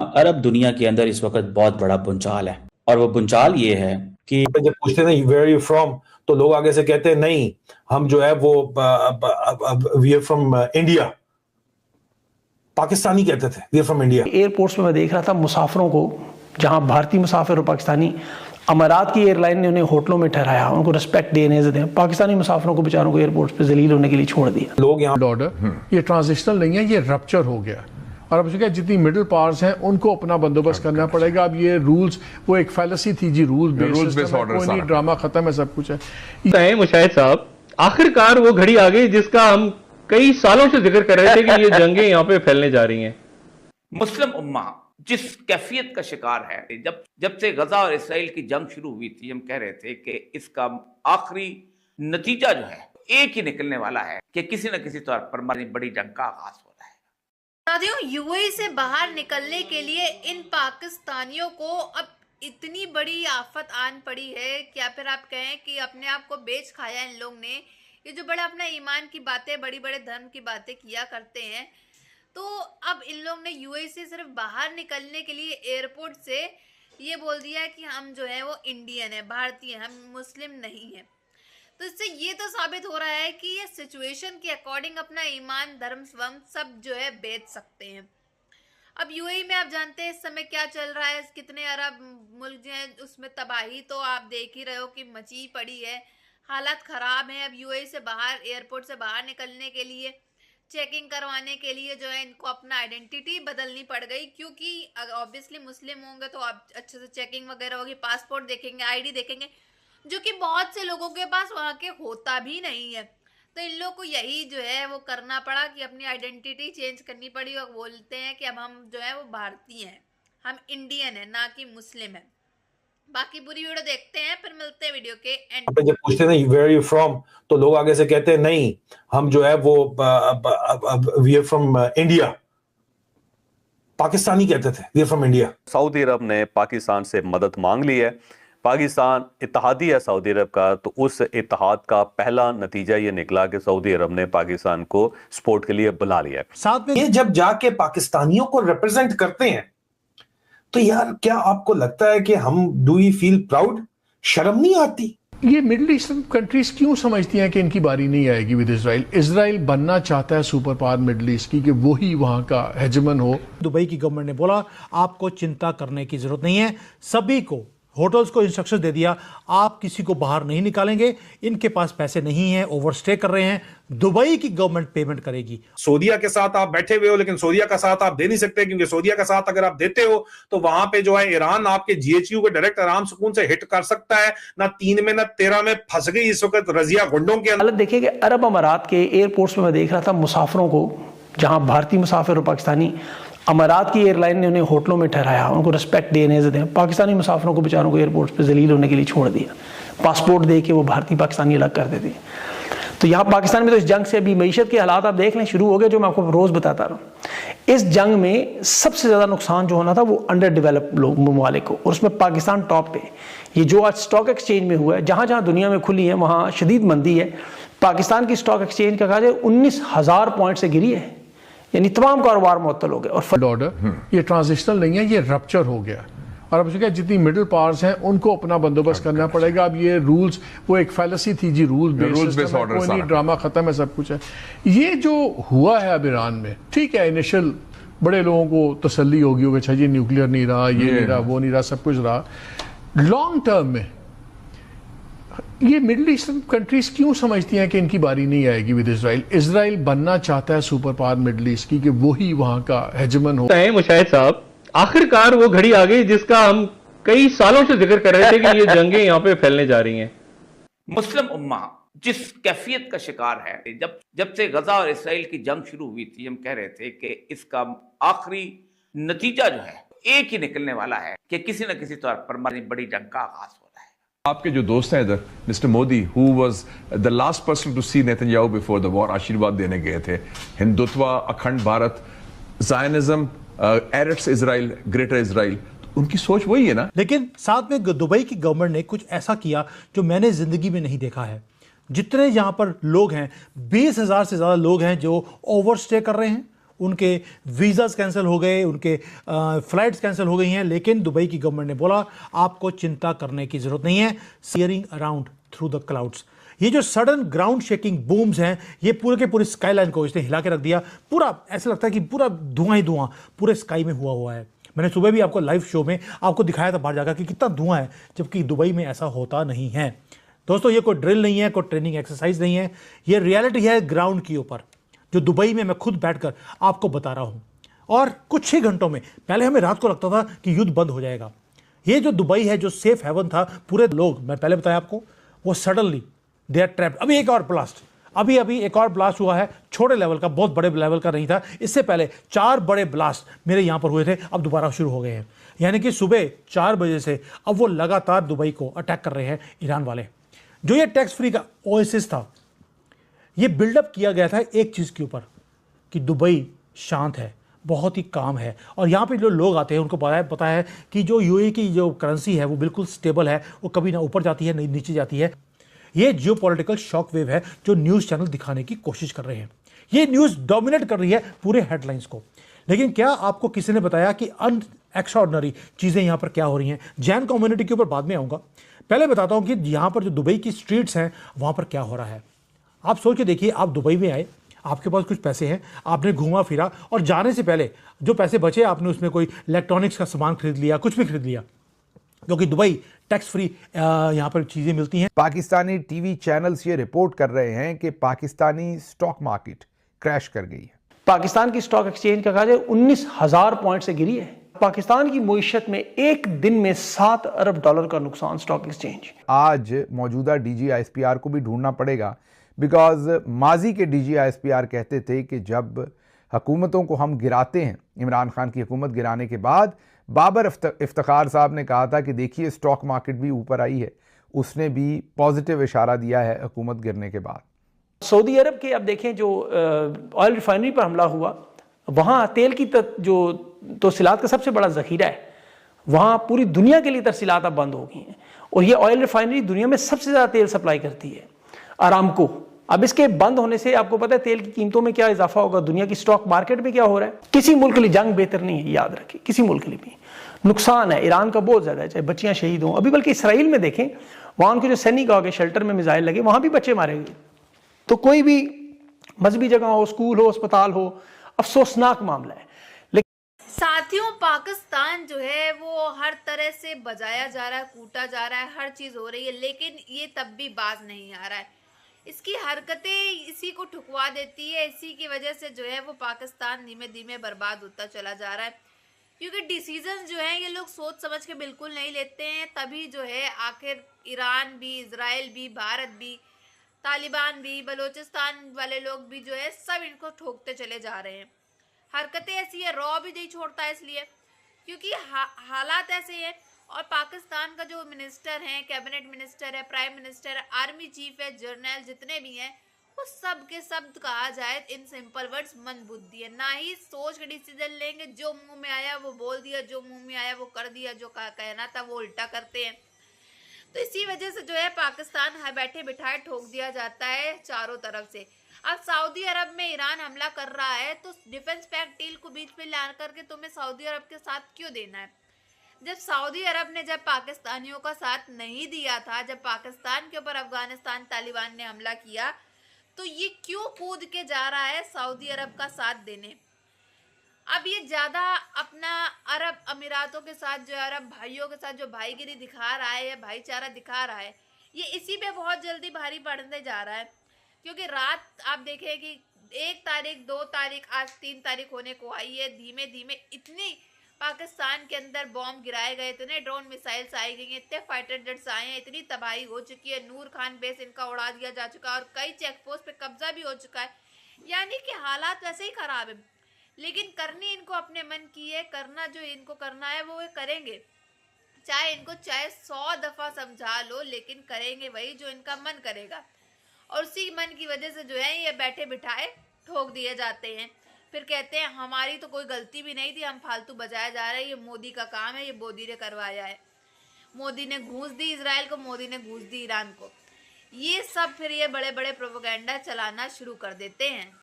अरब दुनिया के अंदर इस वक्त बहुत बड़ा भूचाल है और वो भूचाल ये है कि जब पूछते हैं वेयर आर यू फ्रॉम तो लोग आगे से कहते हैं नहीं हम जो है वो we are from India. Pakistani कहते थे we are from India. Airports में मैं देख रहा था मुसाफिरों को, जहां भारतीय मुसाफिर और पाकिस्तानी, अमारात की एयरलाइन ने उन्हें होटलों में ठहराया, उनको रिस्पेक्ट देने से पाकिस्तानी मुसाफिरों को बेचारों को एयरपोर्ट पे जलील होने के लिए छोड़ दिया। लोग यहाँ ऑर्डर ये ट्रांजिशनल नहीं है, ये रप्चर हो गया और अब उसके जितनी मिडिल पावर्स हैं उनको अपना बंदोबस्त करना पड़ेगा। अब ये रूल्स, वो एक फैलेसी थी जी, रूल बेस्ड ऑर्डर, कोई नहीं, ड्रामा खत्म है, सब कुछ है। मुशाहिद साहब, आखिरकार वो घड़ी आ गई जिसका हम कई सालों से जिक्र कर रहे थे कि ये जंगें यहाँ पे फैलने जा रही हैं। मुस्लिम उम्मा जिस कैफियत का शिकार है, जब से गजा और इसराइल की जंग शुरू हुई थी, हम कह रहे थे कि इसका आखिरी नतीजा जो है एक ही निकलने वाला है कि किसी न किसी तौर पर हमारी बड़ी जंग का आगाज हो रहा है। यूएई से बाहर निकलने के लिए इन पाकिस्तानियों को अब इतनी बड़ी आफत आन पड़ी है, या फिर आप कहें कि अपने आप को बेच खाया इन लोग ने। ये जो बड़ा अपना ईमान की बातें, बड़ी बड़े धर्म की बातें किया करते हैं, तो अब इन लोग ने यूएई से सिर्फ बाहर निकलने के लिए एयरपोर्ट से ये बोल दिया है कि हम जो है वो इंडियन है, भारतीय, हम मुस्लिम नहीं है। तो इससे ये तो साबित हो रहा है कि ये सिचुएशन के अकॉर्डिंग अपना ईमान, धर्म, स्वम सब जो है बेच सकते हैं। अब यूएई में आप जानते हैं इस समय क्या चल रहा है, कितने अरब मुल्क जो हैं उसमें तबाही तो आप देख ही रहे हो कि मची पड़ी है, हालात ख़राब हैं। अब यूएई से बाहर, एयरपोर्ट से बाहर निकलने के लिए, चेकिंग करवाने के लिए जो है इनको अपना आइडेंटिटी बदलनी पड़ गई, क्योंकि ऑब्वियसली मुस्लिम होंगे तो आप अच्छे से चेकिंग वगैरह होगी, पासपोर्ट देखेंगे, आईडी देखेंगे, जो कि बहुत से लोगों के पास वहाँ के होता भी नहीं है। तो इन लोगों को यही जो है वो करना पड़ा कि अपनी आइडेंटिटी चेंज करनी पड़ी और बोलते हैं कि अब हम जो है वो भारतीय हैं, हम इंडियन हैं, ना कि मुस्लिम हैं। बाकी पूरी वीडियो देखते हैं, फिर मिलते हैं वीडियो के एंड पे। जब पूछते हैं वेयर आर यू फ्रॉम तो लोग आगे से कहते हैं नहीं हम जो है वो we are from India. Pakistani कहते थे we are from India. Saudi Arab ने पाकिस्तान से मदद मांग ली है। पाकिस्तान इत्तेहादी है सऊदी अरब का, तो उस इत्तेहाद का पहला नतीजा ये निकला कि सऊदी अरब ने पाकिस्तान को सपोर्ट के लिए बुला लिया। साथ में ये जब जाके पाकिस्तानियों को रिप्रेजेंट करते हैं तो यार क्या आपको लगता है कि हम डू वी फील प्राउड? शर्म नहीं आती? ये मिडिल ईस्टर्न कंट्रीज क्यों समझती हैं कि इनकी बारी नहीं आएगी विद इजराइल? इजराइल बनना चाहता है सुपर पावर मिडिल ईस्ट की, कि वही वहां का हेजमन हो। दुबई की गवर्नमेंट ने बोला आपको चिंता करने की जरूरत नहीं है, सभी को होटल्स को इंस्ट्रक्शन दे दिया आप किसी को बाहर नहीं निकालेंगे, इनके पास पैसे नहीं है, ओवरस्टे कर रहे हैं, दुबई की गवर्नमेंट पेमेंट करेगी। सऊदीया के साथ आप बैठे हुए हो लेकिन सऊदीया का साथ आप दे नहीं सकते, क्योंकि सऊदीया का साथ अगर आप देते हो तो वहां पे जो है ईरान आपके जीएचयू को डायरेक्ट आराम सुकून से हिट कर सकता है। ना 3 में ना 13 में फंस गई इस वक्त रजिया गुंडों के अंदर। देखिए कि अरब अमारात के एयरपोर्ट्स में मैं देख रहा था मुसाफिरों को, जहां भारतीय मुसाफिर और पाकिस्तानी, अमारात की एयरलाइन ने उन्हें होटलों में ठहराया, उनको रिस्पेक्ट देने से पाकिस्तानी मुसाफिरों को बेचारों को एयरपोर्ट पे जलील होने के लिए छोड़ दिया। पासपोर्ट दे के वो भारतीय पाकिस्तानी अलग कर देते हैं। तो यहाँ पाकिस्तान में तो इस जंग से अभी मईशत के हालात आप देख लें शुरू हो गए, जो मैं आपको रोज़ बताता रहा। इस जंग में सबसे ज़्यादा नुकसान जो होना था वो अंडर डेवलप लोग ममालिक को, और उसमें पाकिस्तान टॉप पे। ये जो आज स्टॉक एक्सचेंज में हुआ है, जहाँ जहाँ दुनिया में खुली है वहाँ शदीद मंदी है। पाकिस्तान की स्टॉक एक्सचेंज का कहा जाए 19,000 पॉइंट से गिरी है, यानी तमाम कारोबार मुअत्तल हो गए। और ऑर्डर ये ट्रांजिशनल नहीं है, ये रप्चर हो गया और अब उसके जितनी मिडिल पावर्स हैं उनको अपना बंदोबस्त करना पड़ेगा। अब ये रूल्स, वो एक फैलेसी थी जी, रूल बेस्ड ऑर्डर, कोई नहीं, ड्रामा खत्म है, सब कुछ है। ये जो हुआ है अब ईरान में, ठीक है, इनिशियल बड़े लोगों को तसल्ली होगी होगी, अच्छा जी न्यूक्लियर नहीं रहा, ये नहीं रहा, वो नहीं रहा, सब कुछ रहा। लॉन्ग टर्म में ये मिडिल ईस्टर्न कंट्रीज क्यों समझती हैं कि इनकी बारी नहीं आएगी विद इजराइल? इजराइल बनना चाहता है सुपर पावर मिडिल ईस्ट की, कि वही वहां का हेजमन हो। मुशाहिद साहब, आखिरकार वो घड़ी आ गई जिसका हम कई सालों से जिक्र कर रहे थे कि ये जंगें यहाँ पे फैलने जा रही हैं। मुस्लिम उम्मा जिस कैफियत का शिकार है, जब से गजा और इसराइल की जंग शुरू हुई थी, हम कह रहे थे कि इसका आखिरी नतीजा जो है एक ही निकलने वाला है कि किसी न किसी तौर पर हमारी बड़ी जंग का आगाज हो रहा है। आपके जो दोस्त हैं इधर, mister Modi, who was the last person to see Netanyahu before the war, आशीर्वाद देने गए थे। Hindutva, Akhand Bharat, Zionism, Eretz Israel, greater Israel, उनकी सोच वही है ना। लेकिन साथ में दुबई की गवर्नमेंट ने कुछ ऐसा किया जो मैंने जिंदगी में नहीं देखा है। जितने यहाँ पर लोग हैं, 20,000 से ज़्यादा लोग हैं जो ओवरस्टे कर रहे हैं, उनके वीज़ाज कैंसिल हो गए, उनके फ़्लाइट्स कैंसिल हो गई हैं, लेकिन दुबई की गवर्नमेंट ने बोला आपको चिंता करने की ज़रूरत नहीं है, shearing around through the clouds. ये जो सडन ग्राउंड शेकिंग बूम्स हैं, ये पूरे के पूरे स्काईलाइन को इसने हिला के रख दिया। पूरा ऐसा लगता है कि पूरा धुआं ही धुआं पूरे स्काई में हुआ है। मैंने सुबह भी आपको लाइव शो में आपको दिखाया था बाहर जाकर कि कितना धुआं है, जबकि दुबई में ऐसा होता नहीं है। दोस्तों, ये कोई ड्रिल नहीं है, कोई ट्रेनिंग एक्सरसाइज नहीं है, ये रियलिटी है ग्राउंड के ऊपर, जो दुबई में मैं खुद बैठकर आपको बता रहा हूँ। और कुछ ही घंटों में, पहले हमें रात को लगता था कि युद्ध बंद हो जाएगा। ये जो दुबई है, जो सेफ हेवन था, पूरे लोग, मैं पहले बताया आपको, वो सडनली दे आर ट्रैप्ड। अभी एक और ब्लास्ट, अभी एक और ब्लास्ट हुआ है, छोटे लेवल का, बहुत बड़े लेवल का नहीं था। इससे पहले 4 बड़े ब्लास्ट मेरे यहाँ पर हुए थे, अब दोबारा शुरू हो गए हैं। यानी कि सुबह 4 बजे से अब वो लगातार दुबई को अटैक कर रहे हैं ईरान वाले। जो ये टैक्स फ्री का ओएसिस था, ये बिल्डअप किया गया था एक चीज़ के ऊपर कि दुबई शांत है, बहुत ही काम है, और यहाँ पे जो लोग आते हैं उनको पता है कि जो यूएई की जो करेंसी है वो बिल्कुल स्टेबल है, वो कभी ना ऊपर जाती है ना नीचे जाती है। ये जियोपॉलिटिकल शॉक वेव है जो न्यूज़ चैनल दिखाने की कोशिश कर रहे हैं। ये न्यूज़ डोमिनेट कर रही है पूरे हेडलाइंस को। लेकिन क्या आपको किसी ने बताया कि एक्स्ट्राऑर्डिनरी चीज़ें यहाँ पर क्या हो रही हैं? जैन कम्युनिटी के ऊपर बाद में आऊँगा, पहले बताता हूँ कि यहाँ पर जो दुबई की स्ट्रीट्स हैं वहाँ पर क्या हो रहा है। आप सोच के देखिए, आप दुबई में आए, आपके पास कुछ पैसे हैं, आपने घूमा फिरा, और जाने से पहले जो पैसे बचे आपने उसमें कोई इलेक्ट्रॉनिक्स का सामान खरीद लिया, कुछ भी खरीद लिया, क्योंकि दुबई टैक्स फ्री यहाँ पर चीज़ें मिलती हैं। पाकिस्तानी टीवी चैनल्स ये रिपोर्ट कर रहे हैं कि पाकिस्तानी स्टॉक मार्केट क्रैश कर गई है। पाकिस्तान की स्टॉक एक्सचेंज का कहा जाए 19,000 पॉइंट से गिरी है। पाकिस्तान की मईशत में एक दिन में $7 अरब का नुकसान स्टॉक एक्सचेंज। आज मौजूदा DGISPR को भी ढूंढना पड़ेगा, बिकॉज माजी के DGISPR कहते थे कि जब हुकूमतों को हम गिराते हैं, इमरान खान की हुकूमत गिराने के बाद बाबर इफ्तिखार साहब ने कहा था कि देखिए स्टॉक मार्केट भी ऊपर आई है, उसने भी पॉजिटिव इशारा दिया है हुकूमत गिरने के बाद। सऊदी अरब के अब देखें जो ऑयल रिफाइनरी पर हमला हुआ, वहाँ तेल की जो तरसीलात का सबसे बड़ा ज़ख़ीरा है, वहाँ पूरी दुनिया के लिए तरसीलात अब बंद हो गई हैं, और ये ऑयल रिफाइनरी दुनिया में सबसे ज़्यादा तेल सप्लाई करती है, अरामको। अब इसके बंद होने से आपको पता है तेल की कीमतों में क्या इजाफा होगा, दुनिया की स्टॉक मार्केट में क्या हो रहा है। किसी मुल्क के लिए जंग बेहतर नहीं है, याद रखें, किसी मुल्क के लिए भी नुकसान है। ईरान का बहुत ज़्यादा है, चाहे बच्चियाँ शहीद हों। अभी बल्कि इसराइल में देखें, वहाँ उनके जो सैनिक आ गए, शेल्टर में मिसाइल लगे, वहाँ भी बच्चे मारे गए। तो कोई भी मजहबी जगह हो, स्कूल हो, अस्पताल हो, अफसोसनाक मामला है। साथियों, पाकिस्तान जो है वो हर तरह से बजाया जा रहा है, कूटा जा रहा है, हर चीज हो रही है, लेकिन ये तब भी बाज नहीं आ रहा है। इसकी हरकतें इसी को ठुकवा देती है। इसी की वजह से जो है वो पाकिस्तान धीमे धीमे बर्बाद होता चला जा रहा है, क्योंकि डिसीजन जो है ये लोग सोच समझ के बिल्कुल नहीं लेते हैं। तभी जो है आखिर ईरान भी, इजराइल भी, भारत भी, तालिबान भी, बलोचिस्तान वाले लोग भी जो है सब इनको ठोकते चले जा रहे हैं। हरकतें ऐसी है, रॉ भी नहीं छोड़ता है, इसलिए क्योंकि हालात ऐसे हैं। और पाकिस्तान का जो मिनिस्टर हैं, कैबिनेट मिनिस्टर है, प्राइम मिनिस्टर है, आर्मी चीफ है, जर्नल जितने भी हैं, वो सब के सब कहा जाए इन सिंपल वर्ड्स मंदबुद्धि है। ना ही सोच के डिसीजन लेंगे, जो मुंह में आया वो बोल दिया, जो मुंह में आया वो कर दिया, जो कहना था वो उल्टा करते हैं। तो इसी वजह से जो है पाकिस्तान बैठे बिठाए ठोक दिया जाता है चारों तरफ से। अब सऊदी अरब में ईरान हमला कर रहा है, तो डिफेंस पैक्ट डील को बीच में ला करके तुम्हें सऊदी अरब के साथ क्यों देना है? जब सऊदी अरब ने जब पाकिस्तानियों का साथ नहीं दिया था, जब पाकिस्तान के ऊपर अफगानिस्तान तालिबान ने हमला किया, तो ये क्यों कूद के जा रहा है सऊदी अरब का साथ देने? अब ये ज्यादा अपना अरब अमीरातों के साथ, जो अरब भाइयों के साथ जो भाईगिरी दिखा रहा है या भाईचारा दिखा रहा है, ये इसी पे बहुत जल्दी भारी पड़ने जा रहा है। क्योंकि रात आप देखें कि 1 तारीख, 2 तारीख, आज 3 तारीख होने को आई है, धीमे धीमे इतनी पाकिस्तान के अंदर बॉम्ब गिराए गए, इतने ड्रोन मिसाइल्स आई गई हैं, इतने फाइटर जेट्स आए हैं, इतनी तबाही हो चुकी है। नूर खान बेस इनका उड़ा दिया जा चुका है और कई चेक पोस्ट पे कब्जा भी हो चुका है। यानी कि हालात वैसे ही खराब है, लेकिन करनी इनको अपने मन की है। करना जो इनको करना है वो करेंगे, चाहे 100 दफा समझा लो, लेकिन करेंगे वही जो इनका मन करेगा। और उसी मन की वजह से जो है ये बैठे बिठाए ठोक दिए जाते हैं। फिर कहते हैं हमारी तो कोई गलती भी नहीं थी, हम फालतू बजाया जा रहा है, ये मोदी का काम है, ये मोदी ने करवाया है। मोदी ने घूस दी इजराइल को, मोदी ने घूस दी ईरान को। ये सब फिर ये बड़े बड़े प्रोपेगेंडा चलाना शुरू कर देते हैं।